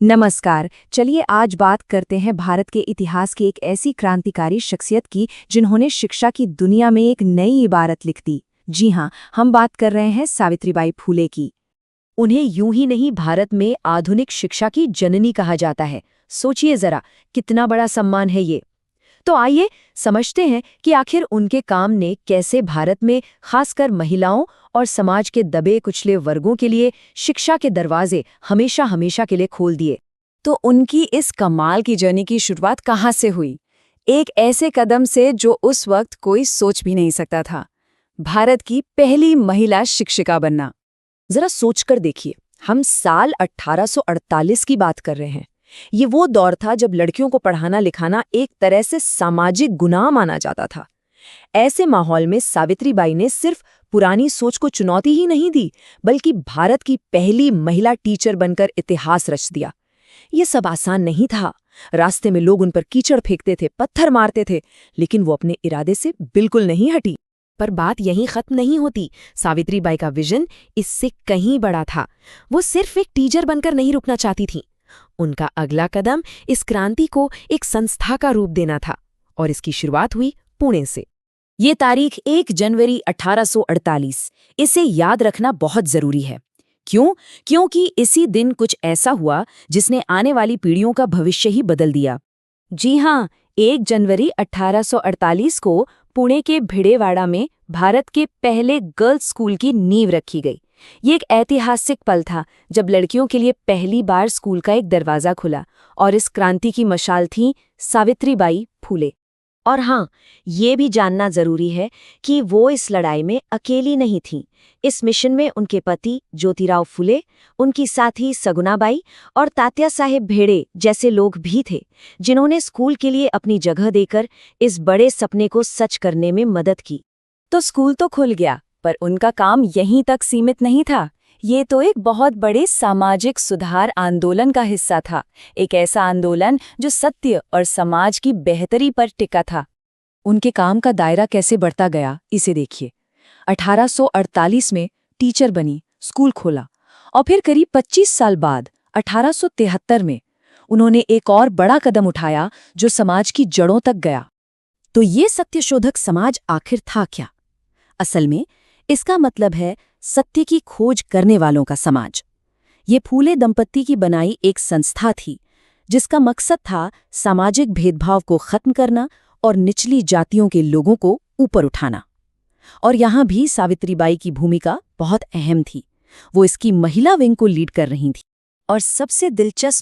नमस्कार। चलिए आज बात करते हैं भारत के इतिहास की एक ऐसी क्रांतिकारी शख्सियत की जिन्होंने शिक्षा की दुनिया में एक नई इबारत लिख दी। जी हाँ, हम बात कर रहे हैं सावित्रीबाई फूले की। उन्हें यूं ही नहीं भारत में आधुनिक शिक्षा की जननी कहा जाता है। सोचिए जरा, कितना बड़ा सम्मान है ये। तो आइए समझते हैं कि आखिर उनके काम ने कैसे भारत में खासकर महिलाओं और समाज के दबे कुचले वर्गों के लिए शिक्षा के दरवाजे हमेशा हमेशा के लिए खोल दिए। तो उनकी इस कमाल की जर्नी की शुरुआत कहाँ से हुई? एक ऐसे कदम से जो उस वक्त कोई सोच भी नहीं सकता था, भारत की पहली महिला शिक्षिका बनना। जरा सोचकर देखिए, हम साल 1848 की बात कर रहे हैं। ये वो दौर था जब लड़कियों को पढ़ाना लिखाना एक तरह से सामाजिक गुनाह माना जाता था। ऐसे माहौल में सावित्रीबाई ने सिर्फ पुरानी सोच को चुनौती ही नहीं दी, बल्कि भारत की पहली महिला टीचर बनकर इतिहास रच दिया। ये सब आसान नहीं था। रास्ते में लोग उन पर कीचड़ फेंकते थे, पत्थर मारते थे, लेकिन वो अपने इरादे से बिल्कुल नहीं हटी। पर बात यहीं खत्म नहीं होती। सावित्रीबाई का विजन इससे कहीं बड़ा था। वो सिर्फ एक टीचर बनकर नहीं रुकना चाहती थीं। उनका अगला कदम इस क्रांति को एक संस्था का रूप देना था, और इसकी शुरुआत हुई पुणे से। ये तारीख 1 जनवरी 1848। इसे याद रखना बहुत जरूरी है। क्यों? क्योंकि इसी दिन कुछ ऐसा हुआ जिसने आने वाली पीढ़ियों का भविष्य ही बदल दिया। जी हाँ, 1 जनवरी 1848 को पुणे के भिड़ेवाड़ा में भारत के पहले गर्ल्स स्कूल की नींव रखी गई। ये एक ऐतिहासिक पल था जब लड़कियों के लिए पहली बार स्कूल का एक दरवाज़ा खुला, और इस क्रांति की मशाल थी सावित्रीबाई फूले। और हाँ, ये भी जानना जरूरी है कि वो इस लड़ाई में अकेली नहीं थीं। इस मिशन में उनके पति ज्योतिराव फुले, उनकी साथी सगुनाबाई और तात्या साहेब भेड़े जैसे लोग भी थे, जिन्होंने स्कूल के लिए अपनी जगह देकर इस बड़े सपने को सच करने में मदद की। तो स्कूल तो खुल गया, पर उनका काम यहीं तक सीमित नहीं था। ये तो एक बहुत बड़े सामाजिक सुधार आंदोलन का हिस्सा था, एक ऐसा आंदोलन जो सत्य और समाज की बेहतरी पर टिका था। उनके काम का दायरा कैसे बढ़ता गया, इसे देखिए। 1848 में टीचर बनी, स्कूल खोला, और फिर करीब 25 साल बाद 1873 में उन्होंने एक और बड़ा कदम उठाया जो समाज की जड़ों तक गया। तो ये सत्यशोधक समाज आखिर था क्या? असल में इसका मतलब है सत्य की खोज करने वालों का समाज। ये फूले दंपत्ति की बनाई एक संस्था थी जिसका मकसद था सामाजिक भेदभाव को खत्म करना और निचली जातियों के लोगों को ऊपर उठाना। और यहाँ भी सावित्रीबाई की भूमिका बहुत अहम थी। वो इसकी महिला विंग को लीड कर रही थी। और सबसे दिलचस्प